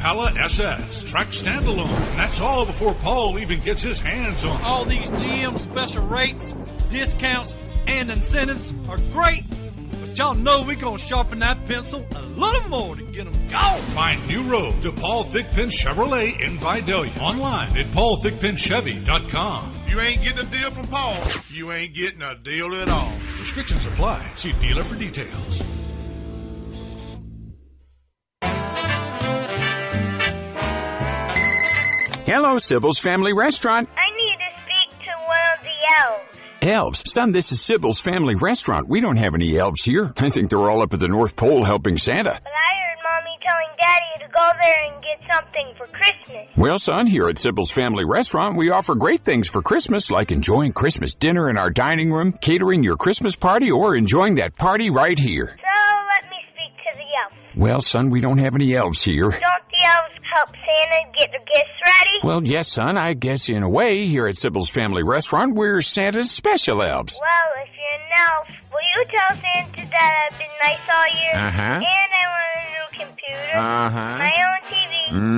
Impala SS, Track Standalone. That's all before Paul even gets his hands on it. All these GM special rates, discounts, and incentives are great, but y'all know we're going to sharpen that pencil a little more to get them going. Find new road to Paul Thigpen Chevrolet in Vidalia. Online at paulthigpenchevy.com. If you ain't getting a deal from Paul, you ain't getting a deal at all. Restrictions apply. See dealer for details. Hello, Sybil's Family Restaurant. I need to speak to one of the elves. Elves? Son, this is Sybil's Family Restaurant. We don't have any elves here. I think they're all up at the North Pole helping Santa. But I heard Mommy telling Daddy to go there and get something for Christmas. Well, son, here at Sybil's Family Restaurant, we offer great things for Christmas, like enjoying Christmas dinner in our dining room, catering your Christmas party, or enjoying that party right here. So let me speak to the elves. Well, son, we don't have any elves here. Don't the elves help Santa get the gifts ready? Well, yes, son, I guess in a way, here at Sybil's Family Restaurant, we're Santa's special elves. Well, if you're an elf, will you tell Santa that I've been nice all year? Uh-huh. And I want a new computer, Uh-huh. my own TV,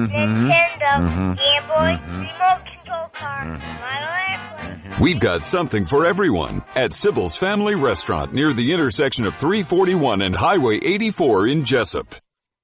Nintendo, Game Boy, remote control car, model airplane. We've got something for everyone at Sybil's Family Restaurant near the intersection of 341 and Highway 84 in Jesup.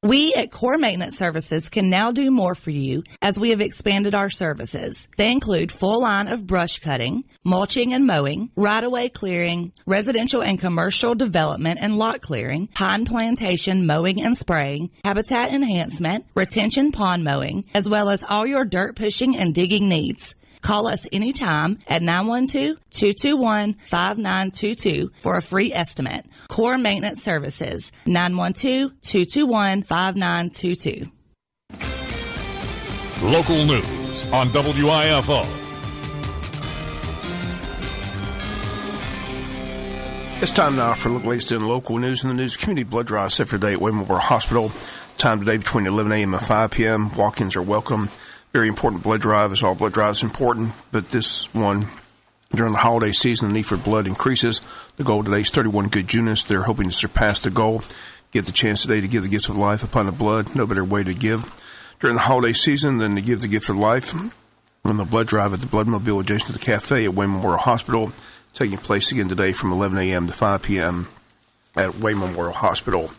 We at Core Maintenance Services can now do more for you as we have expanded our services. They include full line of brush cutting, mulching and mowing, right-of-way clearing, residential and commercial development and lot clearing, pine plantation mowing and spraying, habitat enhancement, retention pond mowing, as well as all your dirt pushing and digging needs. Call us anytime at 912-221-5922 for a free estimate. Core Maintenance Services, 912-221-5922. Local news on WIFO. It's time now for look latest in local news. In the news, community blood drive set for today at Wayne Memorial Hospital. Time today between 11 a.m. and 5 p.m. Walk-ins are welcome. Very important blood drive, as all blood drives are important, but this one, during the holiday season, the need for blood increases. The goal today is 31 good units. They're hoping to surpass the goal. Get the chance today to give the gift of life upon the blood. No better way to give during the holiday season than to give the gift of life. On the blood drive at the Blood Mobile adjacent to the cafe at Wayne Memorial Hospital, taking place again today from 11 a.m. to 5 p.m. at Wayne Memorial Hospital.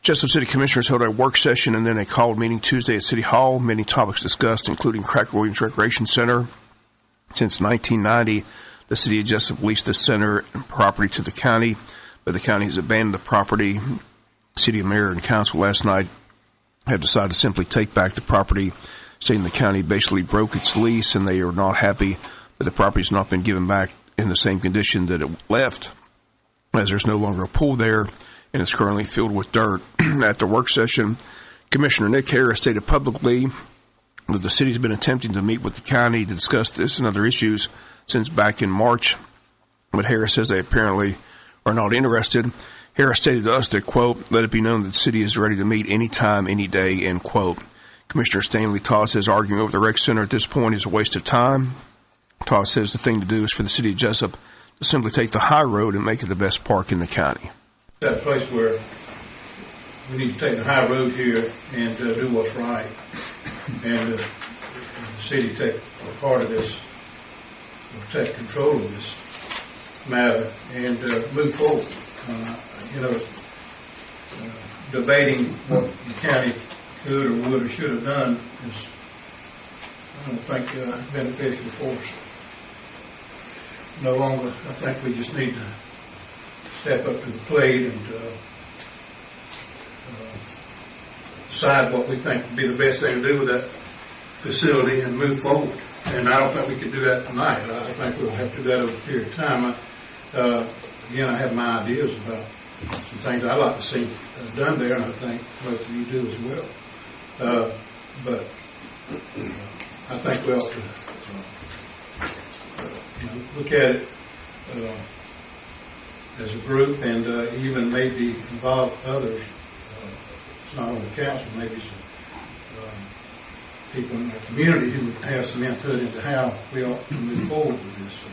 Jesup City Commissioners held a work session and then a called meeting Tuesday at City Hall. Many topics discussed, including Cracker Williams Recreation Center. Since 1990, the City of Jesup leased the center and property to the county, but the county has abandoned the property. City Mayor and Council last night have decided to simply take back the property, saying the county basically broke its lease and they are not happy that the property has not been given back in the same condition that it left, as there's no longer a pool there, and it's currently filled with dirt. At the work session, Commissioner Nick Harris stated publicly that the city's been attempting to meet with the county to discuss this and other issues since back in March, but Harris says they apparently are not interested. Harris stated to us that, quote, let it be known that the city is ready to meet anytime, any day, end quote. Commissioner Stanley Todd says arguing over the rec center at this point is a waste of time. Todd says the thing to do is for the city of Jesup to simply take the high road and make it the best park in the county. That place where we need to take the high road here and do what's right, and the city take a part of this, take control of this matter, and move forward. Debating what the county could or would or should have done is, I don't think, beneficial for us. No longer, I think we just need to step up to the plate and decide what we think would be the best thing to do with that facility and move forward. And I don't think we can do that tonight. I think we'll have to do that over a period of time. Again, I have my ideas about some things I'd like to see done there, and I think most of you do as well. But I think we ought to look at it as a group, and even maybe involve others. It's not on the council, maybe some people in the community who would have some input into how we ought to move forward with this.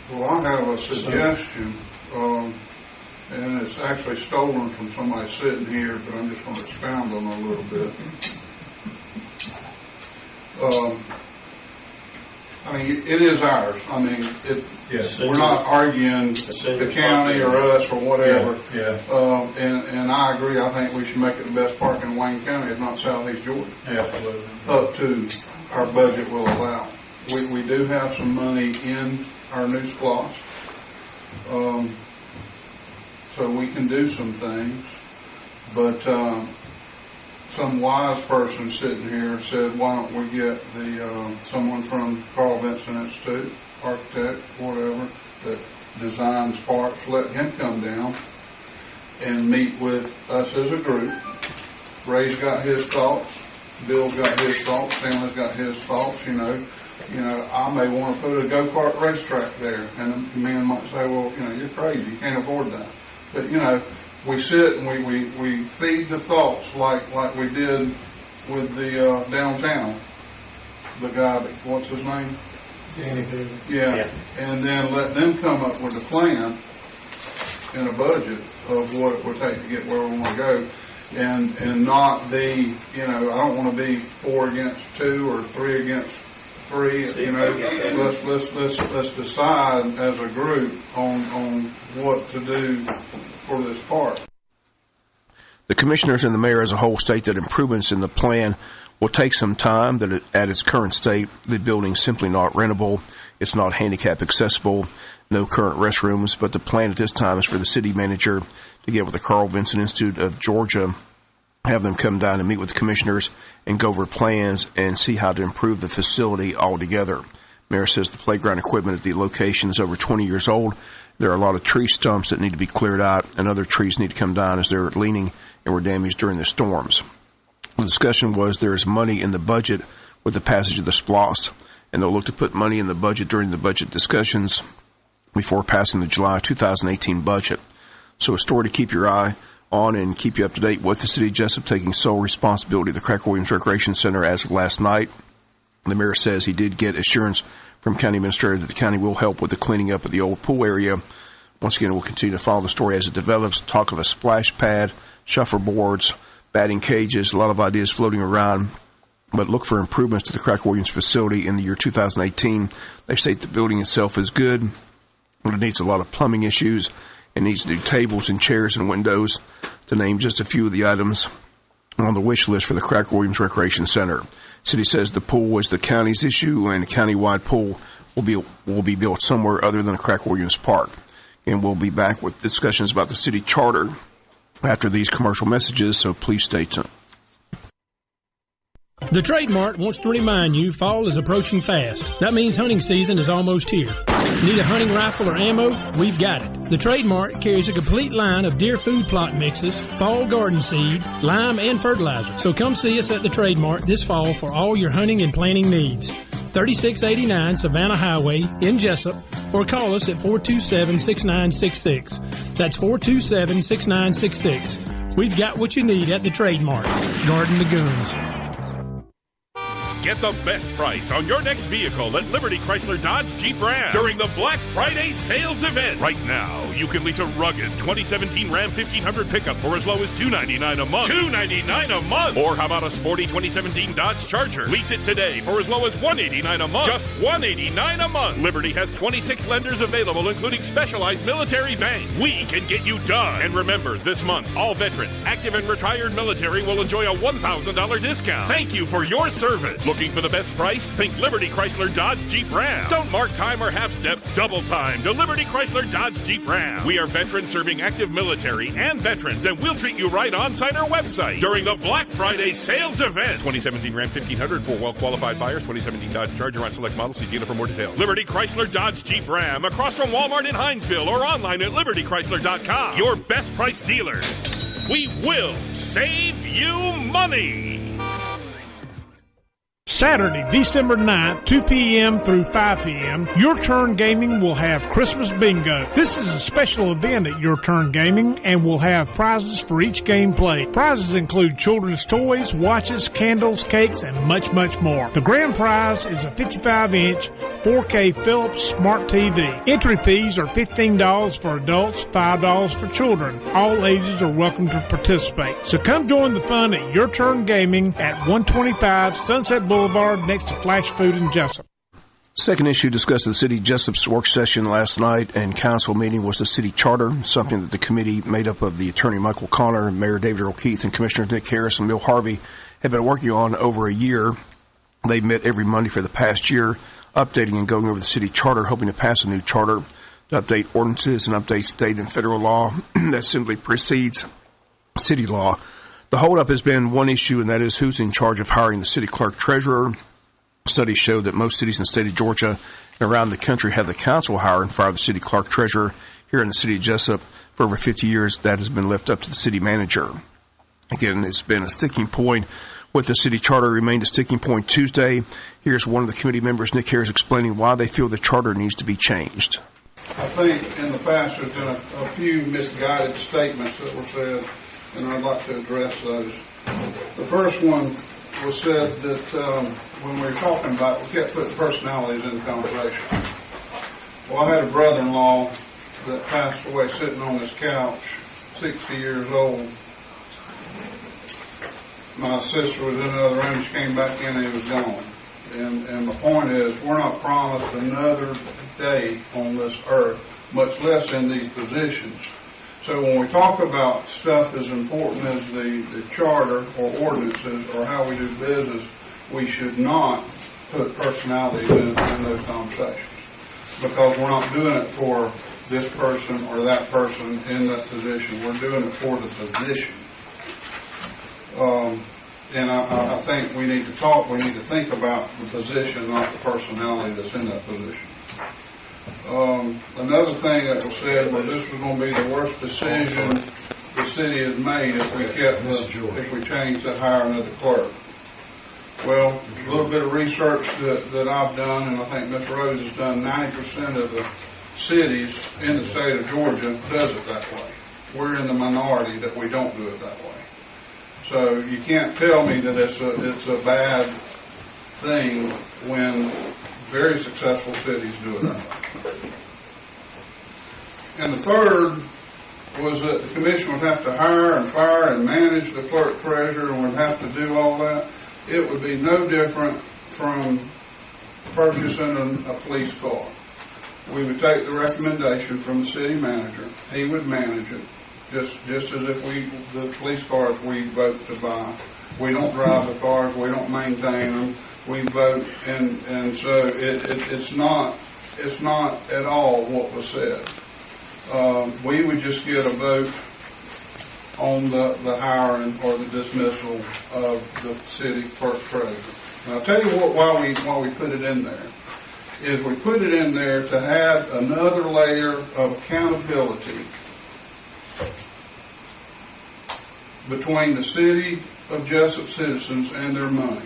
Well, I have a suggestion. and it's actually stolen from somebody sitting here, but I'm just going to expound on it a little bit. I mean, it is ours. I mean, we're not arguing the county or us or whatever. And I agree. I think we should make it the best park in Wayne County, if not Southeast Georgia. Absolutely. Up to our budget will allow. We do have some money in our new SPLOST. So we can do some things. But some wise person sitting here said, why don't we get someone from Carl Vinson Institute, architect, whatever, that designs parks, let him come down and meet with us as a group. Ray's got his thoughts, Bill's got his thoughts, Stanley's got his thoughts, you know, I may want to put a go-kart racetrack there, and the man might say, well, you're crazy, you can't afford that. But, we sit and we feed the thoughts like we did with the downtown. The guy that, what's his name? Danny Davis. Yeah. And then let them come up with a plan and a budget of what it would take to get where we want to go. And not be, I don't want to be 4 against 2 or 3 against 3. Let's decide as a group on what to do for this park. The commissioners and the mayor as a whole state that improvements in the plan will take some time, that at its current state, the building's simply not rentable. It's not handicap accessible, no current restrooms, but the plan at this time is for the city manager to get with the Carl Vinson Institute of Georgia, have them come down and meet with the commissioners and go over plans and see how to improve the facility altogether. Mayor says the playground equipment at the location is over 20 years old. There are a lot of tree stumps that need to be cleared out, and other trees need to come down as they're leaning and were damaged during the storms. The discussion was there is money in the budget with the passage of the SPLOST, and they'll look to put money in the budget during the budget discussions before passing the July 2018 budget. So a story to keep your eye on and keep you up to date with the City of Jesup taking sole responsibility of the Cracker Williams Recreation Center as of last night. The mayor says he did get assurance from County Administrator that the county will help with the cleaning up of the old pool area. Once again, we'll continue to follow the story as it develops. Talk of a splash pad, shuffleboards, batting cages, a lot of ideas floating around. But look for improvements to the Cracker Williams facility in the year 2018. They state the building itself is good, but it needs a lot of plumbing issues. It needs new tables and chairs and windows, to name just a few of the items on the wish list for the Cracker Williams Recreation Center. City says the pool was the county's issue, and a county-wide pool will be built somewhere other than the Cracker Williams Park. And we'll be back with discussions about the city charter after these commercial messages, so please stay tuned. The Trade Mart wants to remind you fall is approaching fast. That means hunting season is almost here. Need a hunting rifle or ammo? We've got it. The Trade Mart carries a complete line of deer food plot mixes, fall garden seed, lime, and fertilizer. So come see us at the Trade Mart this fall for all your hunting and planting needs. 3689 Savannah Highway in Jesup, or call us at 427-6966. That's 427-6966. We've got what you need at the Trade Mart. Garden the Goons. Get the best price on your next vehicle at Liberty Chrysler Dodge Jeep Ram during the Black Friday sales event. Right now, you can lease a rugged 2017 Ram 1500 pickup for as low as $299 a month. $299 a month! Or how about a sporty 2017 Dodge Charger? Lease it today for as low as $189 a month. Just $189 a month. Liberty has 26 lenders available, including specialized military banks. We can get you done. And remember, this month, all veterans, active and retired military will enjoy a $1,000 discount. Thank you for your service. Looking for the best price? Think Liberty Chrysler Dodge Jeep Ram. Don't mark time or half step. Double time to Liberty Chrysler Dodge Jeep Ram. We are veterans serving active military and veterans, and we'll treat you right on site or website during the Black Friday sales event. 2017 Ram 1500 for well-qualified buyers. 2017 Dodge Charger on select models. See dealer for more details. Liberty Chrysler Dodge Jeep Ram, across from Walmart in Hinesville, or online at libertychrysler.com. Your best price dealer. We will save you money. Saturday, December 9th, 2 p.m. through 5 p.m., Your Turn Gaming will have Christmas Bingo. This is a special event at Your Turn Gaming and will have prizes for each game played. Prizes include children's toys, watches, candles, cakes, and much, much more. The grand prize is a 55-inch 4K Philips Smart TV. Entry fees are $15 for adults, $5 for children. All ages are welcome to participate. So come join the fun at Your Turn Gaming at 125 Sunset Boulevard next to Flash Food in Jesup. Second issue discussed at the City Jesup's work session last night and council meeting was the city charter, something that the committee made up of the Attorney Michael Connor, Mayor David Earl Keith, and Commissioners Nick Harris and Bill Harvey had been working on over a year. They've met every Monday for the past year, updating and going over the city charter, hoping to pass a new charter to update ordinances and update state and federal law that simply precedes city law. The holdup has been one issue, and that is who's in charge of hiring the city clerk treasurer. Studies show that most cities in the state of Georgia and around the country have the council hire and fire the city clerk treasurer. Here in the city of Jesup, for over 50 years, that has been left up to the city manager. Again, it's been a sticking point with the city charter. Remained a sticking point Tuesday. Here's one of the committee members, Nick Harris, explaining why they feel the charter needs to be changed. I think in the past there's been a few misguided statements that were said, and I'd like to address those. The first one was said that when we were talking about, we kept putting personalities in the conversation. Well, I had a brother-in-law that passed away sitting on this couch, 60 years old. My sister was in another room. She came back in and he was gone. And my point is, we're not promised another day on this earth, much less in these positions. So when we talk about stuff as important as the charter or ordinances or how we do business, we should not put personalities in those conversations, because we're not doing it for this person or that person in that position. We're doing it for the position. And I think we need to think about the position, not the personality that's in that position. Another thing that was said was this was going to be the worst decision the city has made if we changed to hire another clerk. Well, a little bit of research that I've done, and I think Ms. Rose has done, 90% of the cities in the state of Georgia does it that way. We're in the minority that we don't do it that way. So you can't tell me that it's a bad thing when very successful cities do it that way. And the third was that the commission would have to hire and fire and manage the clerk treasurer and would have to do all that. It would be no different from purchasing a police car. We would take the recommendation from the city manager. He would manage it, just as if the police cars we vote to buy. We don't drive the cars. We don't maintain them. We vote, and so it's not at all what was said. We would just get a vote on the hiring or the dismissal of the city clerk treasurer. And I'll tell you why we put it in there. Is we put it in there to add another layer of accountability between the city of Jesup citizens and their money.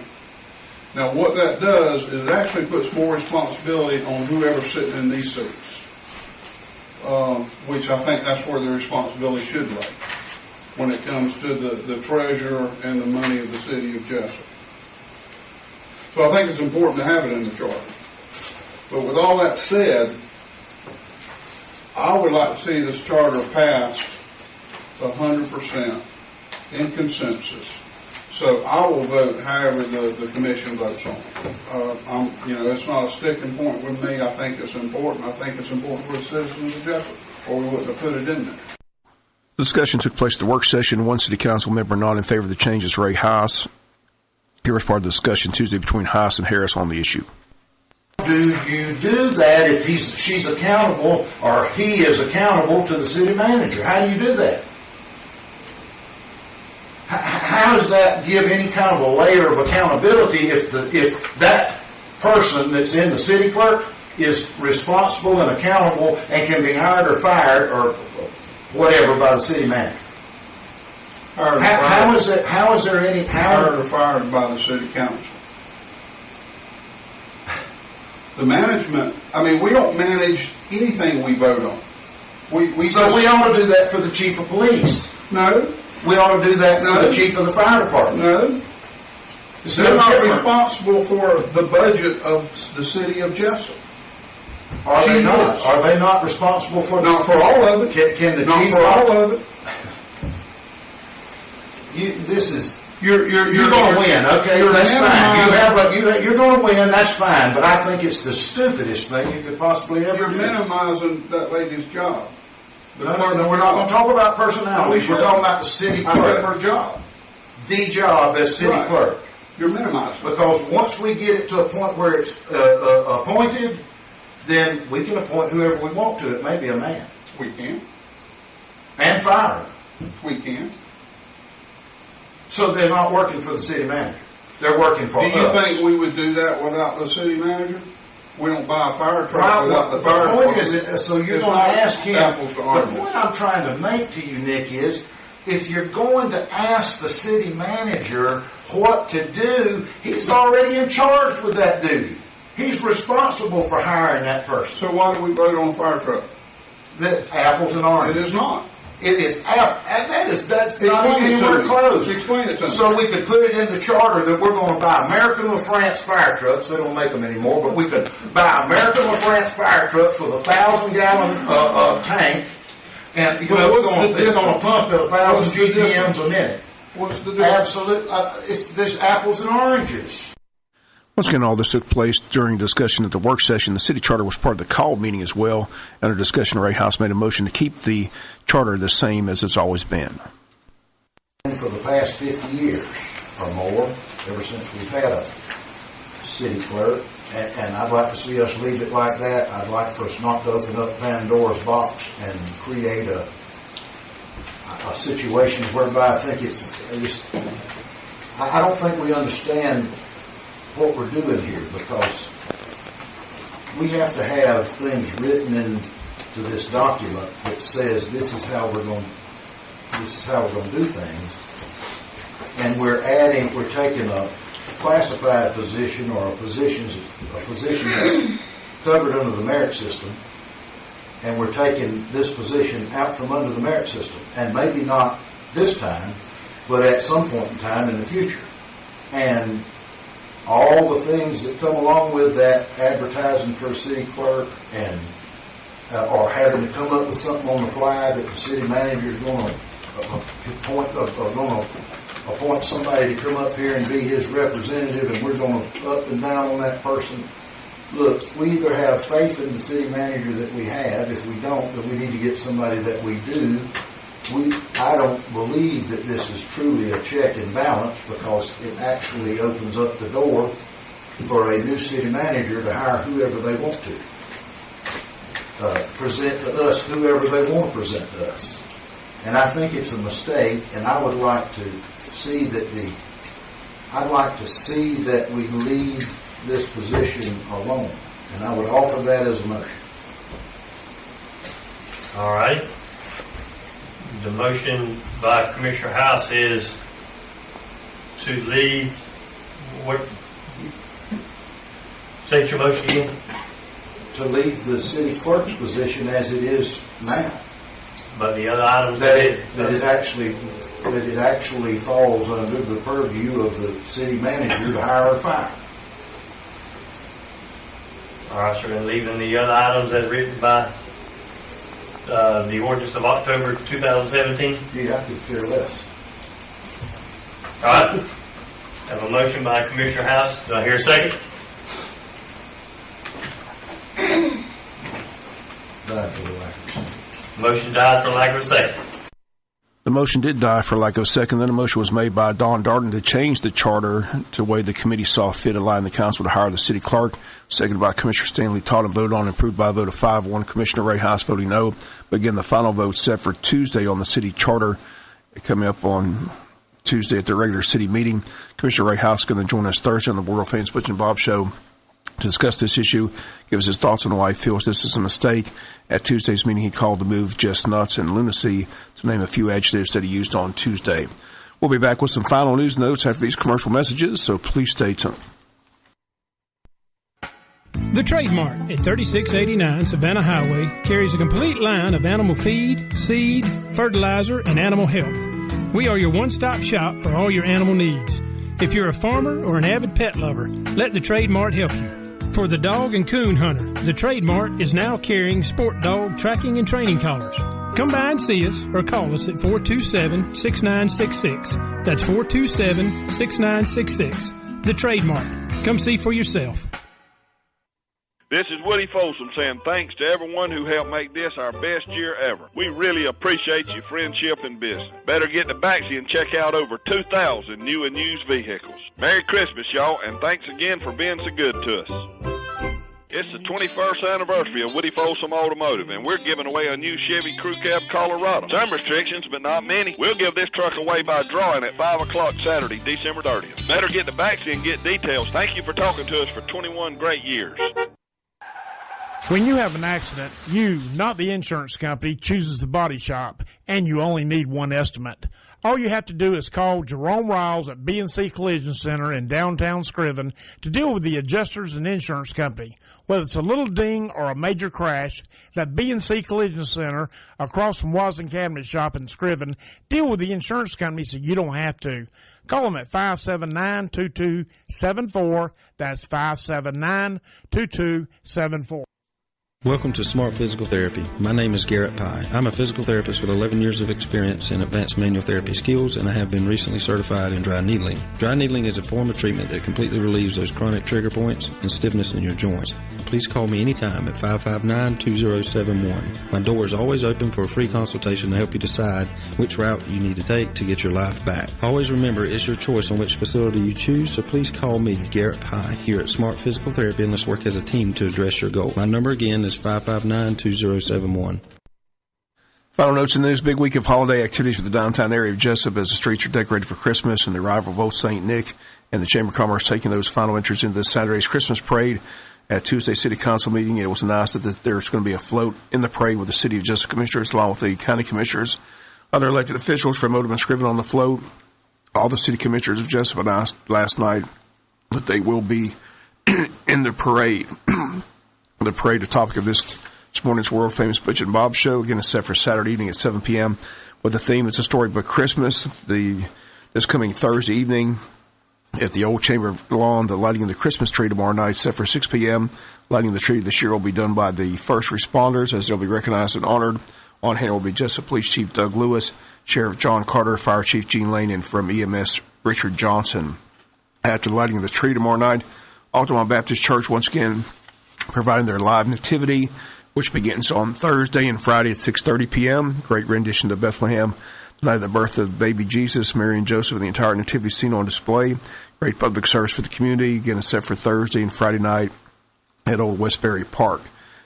Now, what that does is it actually puts more responsibility on whoever's sitting in these seats, which I think that's where the responsibility should lay when it comes to the treasurer and the money of the city of Jesup. So I think it's important to have it in the charter. But with all that said, I would like to see this charter passed 100% in consensus. So I will vote however the commission votes on it. It's not a sticking point with me. I think it's important. I think it's important for the citizens of Jesup, or we wouldn't have put it in there. The discussion took place at the work session. One city council member not in favor of the changes, Ray Haas. Here was part of the discussion Tuesday between Haas and Harris on the issue. Do you do that if she's accountable or he is accountable to the city manager? How do you do that? How does that give any kind of a layer of accountability if that person that's in the city clerk is responsible and accountable and can be hired or fired or whatever by the city manager? How is there any power? Hired or fired by the city council. The management, I mean, we don't manage anything we vote on. We ought to do that for the chief of police. No. We ought to do that for the chief of the fire department. No. They're not responsible for the budget of the city of Jesup. Are they not? Are they not responsible for? Not for all of it. Can the not chief? For all of it. You're going to win. Okay, that's fine. You're going to win. That's fine. But I think it's the stupidest thing you could possibly ever do. You're minimizing that lady's job. No, we're not going to talk about personalities. We're talking about the city clerk. I said her job. The job as city clerk. You're minimizing. Because once we get it to a point where it's appointed, then we can appoint whoever we want to. It may be a man. We can. And fire him. We can. So they're not working for the city manager. They're working for us. Do you think we would do that without the city manager? We don't buy a fire truck without the fire department. The point is, so you're going to ask him. The point I'm trying to make to you, Nick, is if you're going to ask the city manager what to do, he's already in charge with that duty. He's responsible for hiring that person. So why do we vote on a fire truck? Apples and oranges. It is not. It is that's not anywhere close. Explain it to me. So we could put it in the charter that we're going to buy American LaFrance fire trucks. They don't make them anymore, but we could buy American LaFrance fire trucks with a 1,000-gallon tank, and it's going to pump at 1,000 GPMs a minute. What's the difference? Absolutely, there's apples and oranges. Once again, all this took place during discussion at the work session. The city charter was part of the call meeting as well. Under discussion, Ray House made a motion to keep the charter the same as it's always been. For the past 50 years or more, ever since we've had a city clerk, and I'd like to see us leave it like that. I'd like for us not to open up Pandora's box and create a situation whereby I think I don't think we understand what we're doing here, because we have to have things written into this document that says this is how we're going to do things, and we're taking a classified position or a position that's covered under the merit system, and we're taking this position out from under the merit system, and maybe not this time, but at some point in time in the future, and all the things that come along with that, advertising for a city clerk, and or having to come up with something on the fly that the city manager is going to appoint somebody to come up here and be his representative, and we're going to up and down on that person. Look, we either have faith in the city manager that we have. If we don't, then we need to get somebody that we do. I don't believe that this is truly a check and balance, because it actually opens up the door for a new city manager to hire whoever they want to. Present to us whoever they want to present to us. And I think it's a mistake, and I would like to see that we leave this position alone. And I would offer that as a motion. All right. The motion by Commissioner House is to leave. State your motion again. To leave the city clerk's position as it is now. But the other items that it actually falls under the purview of the city manager to hire or fire. All right, so we're leaving the other items as written by the ordinance of October 2017? Yeah, I could care less. All right. Have a motion by Commissioner House. Do I hear a second? Motion died for lack of a second. The motion did die for lack of a second. Then a motion was made by Don Darden to change the charter to the way the committee saw fit, allowing the council to hire the city clerk. Seconded by Commissioner Stanley Todd and voted on and approved by a vote of 5-1. Commissioner Ray House voting no. But again, the final vote set for Tuesday on the city charter, coming up on Tuesday at the regular city meeting. Commissioner Ray House is going to join us Thursday on the World Famous Butch and Bob Show to discuss this issue, give us his thoughts on why he feels this is a mistake. At Tuesday's meeting, he called the move just nuts and lunacy, to name a few adjectives that he used on Tuesday. We'll be back with some final news notes after these commercial messages, so please stay tuned. The Trade Mart at 3689 Savannah Highway carries a complete line of animal feed, seed, fertilizer, and animal health. We are your one-stop shop for all your animal needs. If you're a farmer or an avid pet lover, let the Trade Mart help you. For the dog and coon hunter, the Trade Mart is now carrying sport dog tracking and training collars. Come by and see us or call us at 427-6966. That's 427-6966. The Trade Mart. Come see for yourself. This is Woody Folsom saying thanks to everyone who helped make this our best year ever. We really appreciate your friendship and business. Better get to Baxi and check out over 2,000 new and used vehicles. Merry Christmas, y'all, and thanks again for being so good to us. It's the 21st anniversary of Woody Folsom Automotive, and we're giving away a new Chevy Crew Cab Colorado. Some restrictions, but not many. We'll give this truck away by drawing at 5 o'clock Saturday, December 30th. Better get to Baxi and get details. Thank you for talking to us for 21 great years. When you have an accident, you, not the insurance company, chooses the body shop, and you only need one estimate. All you have to do is call Jerome Riles at B&C Collision Center in downtown Scriven to deal with the adjusters and insurance company. Whether it's a little ding or a major crash, that B&C Collision Center across from Wasden Cabinet Shop in Scriven, deal with the insurance company so you don't have to. Call them at 579-2274. That's 579-2274. Welcome to Smart Physical Therapy. My name is Garrett Pye. I'm a physical therapist with 11 years of experience in advanced manual therapy skills, and I have been recently certified in dry needling. Dry needling is a form of treatment that completely relieves those chronic trigger points and stiffness in your joints. Please call me anytime at 559-2071. My door is always open for a free consultation to help you decide which route you need to take to get your life back. Always remember, it's your choice on which facility you choose, so please call me, Garrett Pye, here at Smart Physical Therapy, and let's work as a team to address your goal. My number again is 559-2071. Final notes in the news. Big week of holiday activities for the downtown area of Jesup as the streets are decorated for Christmas and the arrival of Old St. Nick, and the Chamber of Commerce taking those final entries into this Saturday's Christmas parade. At Tuesday's City Council meeting, it was announced that there's going to be a float in the parade with the City of Jesup Commissioners along with the County Commissioners. Other elected officials from Odom and Scriven on the float. All the City Commissioners of Jesup announced last night that they will be in the parade. The parade, the topic of this morning's world-famous Butch and Bob show, again, is set for Saturday evening at 7 p.m. with the theme, it's a storybook Christmas. This coming Thursday evening at the Old Chamber Lawn, the lighting of the Christmas tree tomorrow night set for 6 p.m. Lighting of the tree this year will be done by the first responders as they'll be recognized and honored. On hand will be Jesup Police Chief Doug Lewis, Sheriff John Carter, Fire Chief Gene Lane, and from EMS Richard Johnson. After the lighting of the tree tomorrow night, Altamont Baptist Church once again providing their live nativity, which begins on Thursday and Friday at 6:30 p.m. Great rendition to Bethlehem. The night of the birth of baby Jesus, Mary and Joseph, and the entire nativity scene on display. Great public service for the community. Again, it's set for Thursday and Friday night at Old Westbury Park.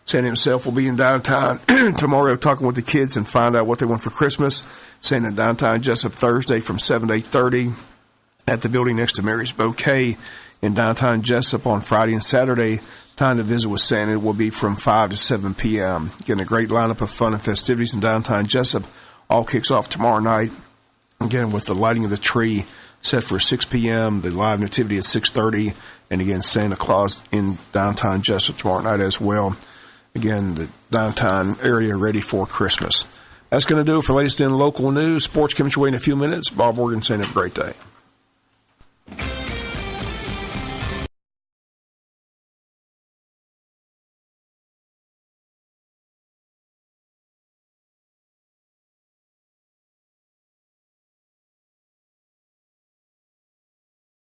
Santa himself will be in downtown tomorrow talking with the kids and find out what they want for Christmas. Santa in downtown Jesup Thursday from 7 to 8:30 at the building next to Mary's Bouquet. In downtown Jesup on Friday and Saturday, time to visit with Santa will be from 5 to 7 p.m. Again, a great lineup of fun and festivities in downtown Jesup. All kicks off tomorrow night, again, with the lighting of the tree set for 6 p.m., the live nativity at 6:30, and again, Santa Claus in downtown Jesup tomorrow night as well. Again, the downtown area ready for Christmas. That's going to do it for latest in local news. Sports coming your way in a few minutes. Bob Morgan saying have a great day.